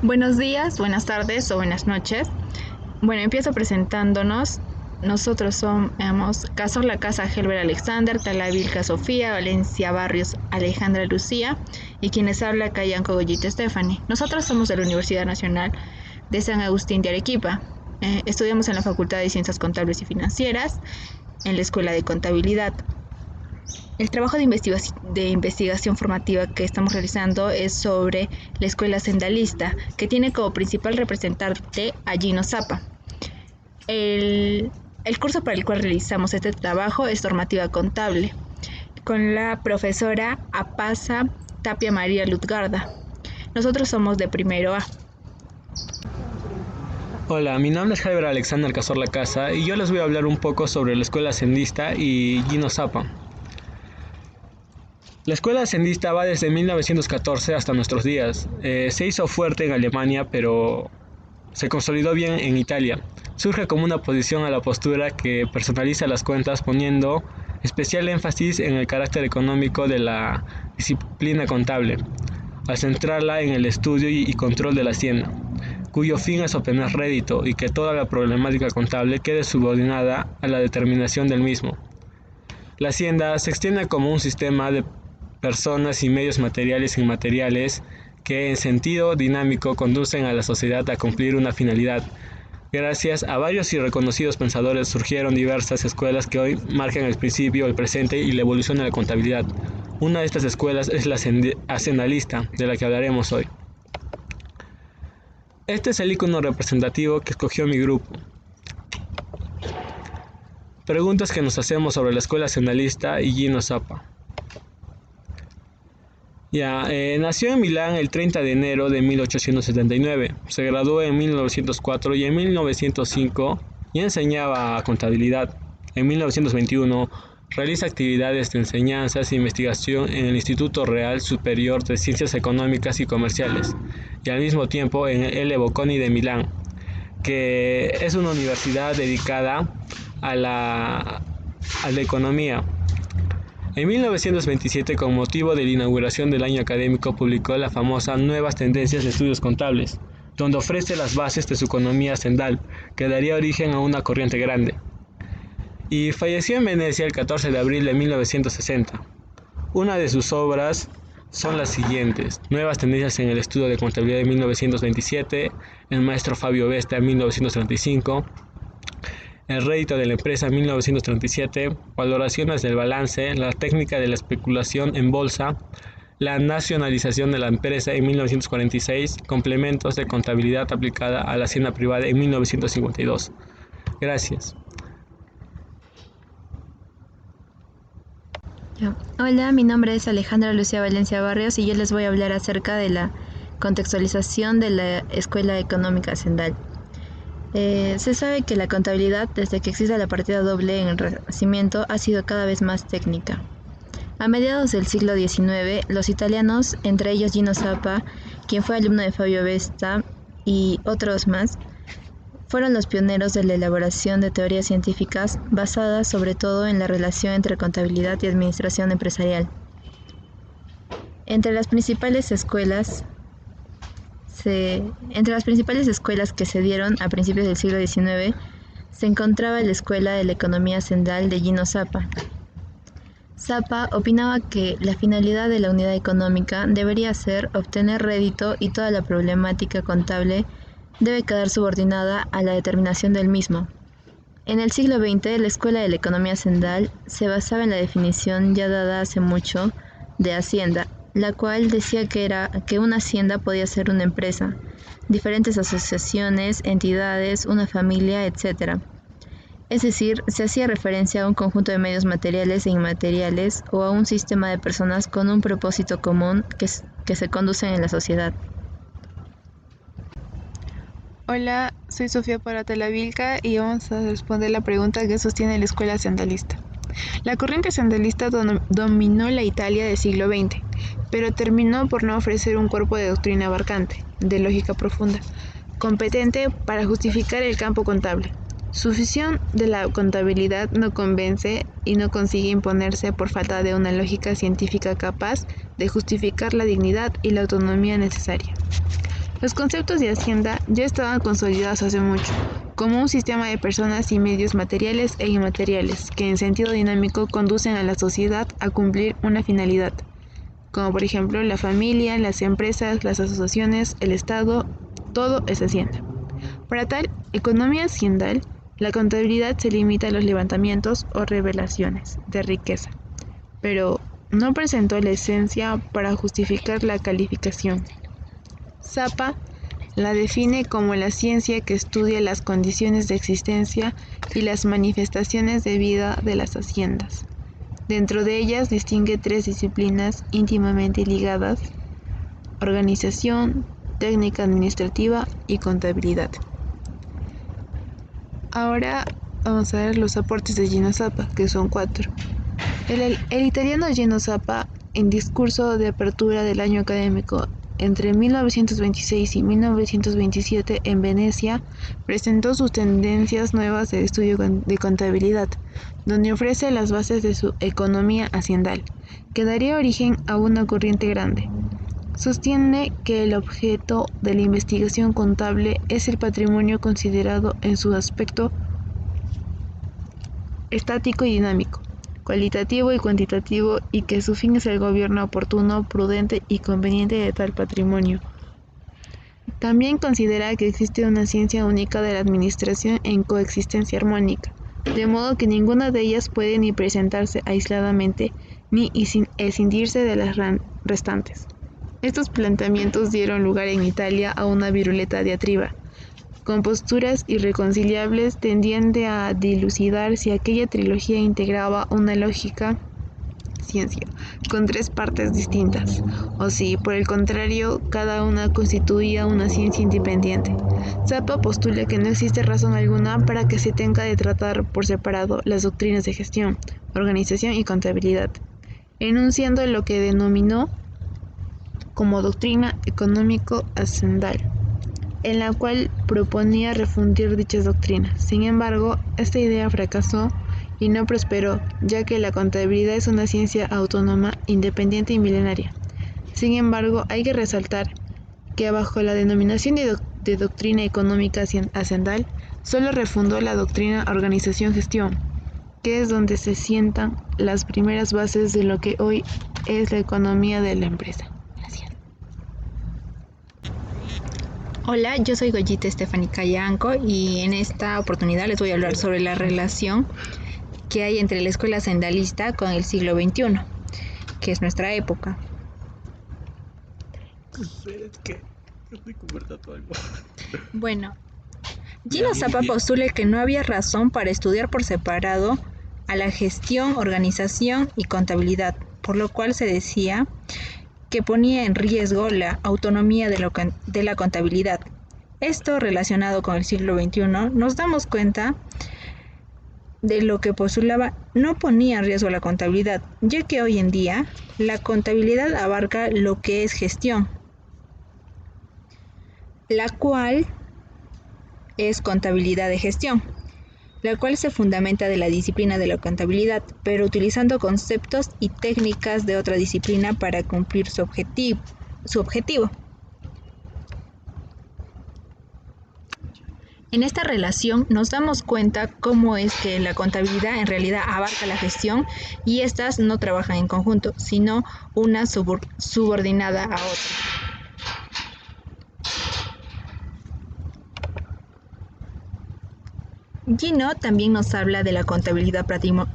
Buenos días, buenas tardes o buenas noches. Bueno, empiezo presentándonos. Nosotros somos Casor La Casa, Helber Alexander, Talavilca Sofía, Valencia Barrios Alejandra Lucía y quienes habla Cayanco Goyito Stephanie. Nosotros somos de la Universidad Nacional de San Agustín de Arequipa. Estudiamos en la Facultad de Ciencias Contables y Financieras, en la Escuela de Contabilidad. El trabajo de investigación formativa que estamos realizando es sobre la escuela sendalista, que tiene como principal representante a Gino Zapa. El curso para el cual realizamos este trabajo es normativa contable, con la profesora Apasa Tapia María Lutgarda. Nosotros somos de primero A. Hola, mi nombre es Helber Alexander Casor La Casa y yo les voy a hablar un poco sobre la escuela sendista y Gino Zapa. La escuela sendista va desde 1914 hasta nuestros días. Se hizo fuerte en Alemania, pero se consolidó bien en Italia. Surge como una oposición a la postura que personaliza las cuentas, poniendo especial énfasis en el carácter económico de la disciplina contable, al centrarla en el estudio y control de la hacienda, cuyo fin es obtener rédito y que toda la problemática contable quede subordinada a la determinación del mismo. La hacienda se extiende como un sistema de personas y medios materiales e inmateriales que en sentido dinámico conducen a la sociedad a cumplir una finalidad. Gracias a varios y reconocidos pensadores surgieron diversas escuelas que hoy marcan el principio, el presente y la evolución de la contabilidad. Una de estas escuelas es la hacendalista, de la que hablaremos hoy. Este es el icono representativo que escogió mi grupo. Preguntas que nos hacemos sobre la escuela hacendalista y Gino Zapa. Nació en Milán el 30 de enero de 1879, se graduó en 1904 y en 1905 ya enseñaba contabilidad. En 1921 realiza actividades de enseñanza e investigación en el Instituto Real Superior de Ciencias Económicas y Comerciales y al mismo tiempo en el Bocconi de Milán, que es una universidad dedicada a la economía. En 1927, con motivo de la inauguración del año académico, publicó la famosa Nuevas Tendencias de Estudios Contables, donde ofrece las bases de su economía hacendal, que daría origen a una corriente grande. Y falleció en Venecia el 14 de abril de 1960. Una de sus obras son las siguientes: Nuevas Tendencias en el Estudio de Contabilidad de 1927, El Maestro Fabio Vesta en 1935, El rédito de la empresa en 1937, Valoraciones del balance, La técnica de la especulación en bolsa, La nacionalización de la empresa en 1946, Complementos de contabilidad aplicada a la hacienda privada en 1952. Gracias. Hola, mi nombre es Alejandra Lucía Valencia Barrios y yo les voy a hablar acerca de la contextualización de la Escuela Económica Hacendal. Se sabe que la contabilidad, desde que existe la partida doble en el Renacimiento, ha sido cada vez más técnica. A mediados del siglo XIX, los italianos, entre ellos Gino Zapa, quien fue alumno de Fabio Vesta, y otros más, fueron los pioneros de la elaboración de teorías científicas basadas sobre todo en la relación entre contabilidad y administración empresarial. Entre las principales escuelas que se dieron a principios del siglo XIX se encontraba la Escuela de la Economía Hacendal de Gino Zapa. Zapa opinaba que la finalidad de la unidad económica debería ser obtener rédito y toda la problemática contable debe quedar subordinada a la determinación del mismo. En el siglo XX, la Escuela de la Economía Hacendal se basaba en la definición ya dada hace mucho de hacienda, la cual decía que una hacienda podía ser una empresa, diferentes asociaciones, entidades, una familia, etc. Es decir, se hacía referencia a un conjunto de medios materiales e inmateriales o a un sistema de personas con un propósito común que se conducen en la sociedad. Hola, soy Sofía para Talavilca y vamos a responder la pregunta que sostiene la escuela hacendalista. La corriente hacendalista dominó la Italia del siglo XX, pero terminó por no ofrecer un cuerpo de doctrina abarcante, de lógica profunda, competente para justificar el campo contable. Su visión de la contabilidad no convence y no consigue imponerse por falta de una lógica científica capaz de justificar la dignidad y la autonomía necesaria. Los conceptos de hacienda ya estaban consolidados hace mucho, como un sistema de personas y medios materiales e inmateriales que en sentido dinámico conducen a la sociedad a cumplir una finalidad, como por ejemplo la familia, las empresas, las asociaciones, el Estado, todo es hacienda. Para tal economía haciendal, la contabilidad se limita a los levantamientos o revelaciones de riqueza, pero no presentó la esencia para justificar la calificación. Zappa la define como la ciencia que estudia las condiciones de existencia y las manifestaciones de vida de las haciendas. Dentro de ellas distingue tres disciplinas íntimamente ligadas: organización, técnica administrativa y contabilidad. Ahora vamos a ver los aportes de Gino Zappa, que son 4. El italiano Gino Zappa, en discurso de apertura del año académico entre 1926 y 1927 en Venecia, presentó sus tendencias nuevas de estudio de contabilidad, donde ofrece las bases de su economía haciendal, que daría origen a una corriente grande. Sostiene que el objeto de la investigación contable es el patrimonio considerado en su aspecto estático y dinámico, cualitativo y cuantitativo, y que su fin es el gobierno oportuno, prudente y conveniente de tal patrimonio. También considera que existe una ciencia única de la administración en coexistencia armónica, de modo que ninguna de ellas puede ni presentarse aisladamente ni escindirse de las restantes. Estos planteamientos dieron lugar en Italia a una virulenta diatriba, con posturas irreconciliables tendiente a dilucidar si aquella trilogía integraba una lógica ciencia, con tres partes distintas, o si, por el contrario, cada una constituía una ciencia independiente. Zappa postula que no existe razón alguna para que se tenga de tratar por separado las doctrinas de gestión, organización y contabilidad, enunciando lo que denominó como doctrina económico-hacendal, en la cual proponía refundir dichas doctrinas. Sin embargo, esta idea fracasó y no prosperó, ya que la contabilidad es una ciencia autónoma, independiente y milenaria. Sin embargo, hay que resaltar que bajo la denominación de doctrina económica hacendal, solo refundó la doctrina organización-gestión, que es donde se sientan las primeras bases de lo que hoy es la economía de la empresa. Hola, yo soy Goyita Stephanie Cayanco y en esta oportunidad les voy a hablar sobre la relación que hay entre la escuela hacendalista con el siglo XXI, que es nuestra época. Bueno, Gino Zappa postula que no había razón para estudiar por separado a la gestión, organización y contabilidad, por lo cual se decía que ponía en riesgo la autonomía de la contabilidad. Esto relacionado con el siglo XXI, nos damos cuenta de lo que postulaba no ponía en riesgo la contabilidad, ya que hoy en día la contabilidad abarca lo que es gestión, la cual es contabilidad de gestión, la cual se fundamenta de la disciplina de la contabilidad, pero utilizando conceptos y técnicas de otra disciplina para cumplir su objetivo. En esta relación nos damos cuenta cómo es que la contabilidad en realidad abarca la gestión y estas no trabajan en conjunto, sino una subordinada a otra. Gino también nos habla de la contabilidad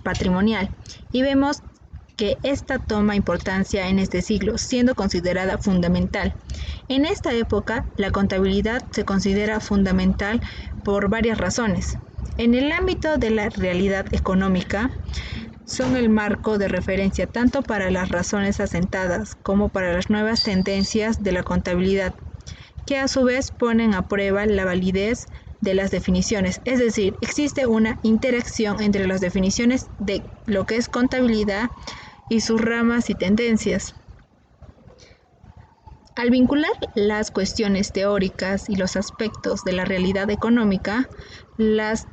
patrimonial y vemos que esta toma importancia en este siglo, siendo considerada fundamental. En esta época, la contabilidad se considera fundamental por varias razones. En el ámbito de la realidad económica, son el marco de referencia tanto para las razones asentadas como para las nuevas tendencias de la contabilidad, que a su vez ponen a prueba la validez de las definiciones, es decir, existe una interacción entre las definiciones de lo que es contabilidad y sus ramas y tendencias. Al vincular las cuestiones teóricas y los aspectos de la realidad económica, las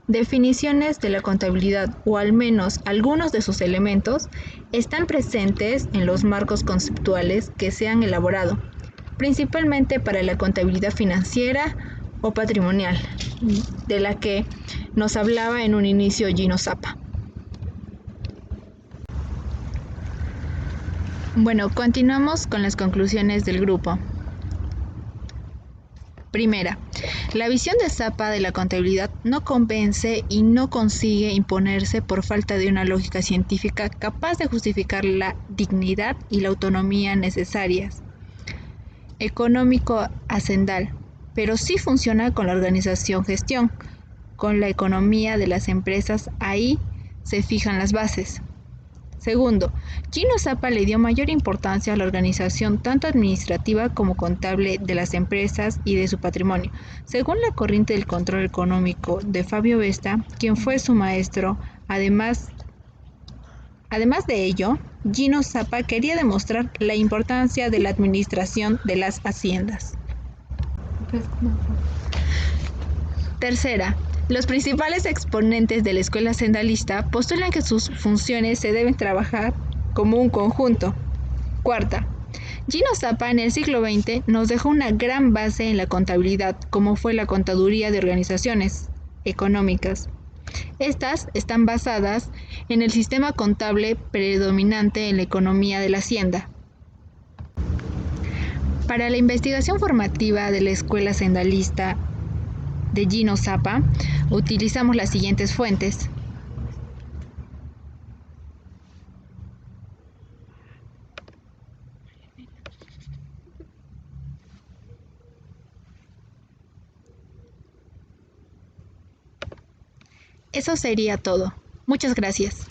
definiciones de la contabilidad, o al menos algunos de sus elementos, están presentes en los marcos conceptuales que se han elaborado, principalmente para la contabilidad financiera o patrimonial, de la que nos hablaba en un inicio Gino Zappa. Bueno, continuamos con las conclusiones del grupo. Primera, la visión de Zappa de la contabilidad no convence y no consigue imponerse por falta de una lógica científica capaz de justificar la dignidad y la autonomía necesarias económico-hacendal, pero sí funciona con la organización-gestión, con la economía de las empresas, ahí se fijan las bases. Segundo, Gino Zappa le dio mayor importancia a la organización tanto administrativa como contable de las empresas y de su patrimonio. Según la corriente del control económico de Fabio Vesta, quien fue su maestro, además de ello, Gino Zappa quería demostrar la importancia de la administración de las haciendas. Tercera, los principales exponentes de la escuela hacendalista postulan que sus funciones se deben trabajar como un conjunto. Cuarta, Gino Zappa en el siglo XX nos dejó una gran base en la contabilidad, como fue la contaduría de organizaciones económicas. Estas están basadas en el sistema contable predominante en la economía de la hacienda. Para la investigación formativa de la escuela hacendalista de Gino Zappa, utilizamos las siguientes fuentes. Eso sería todo. Muchas gracias.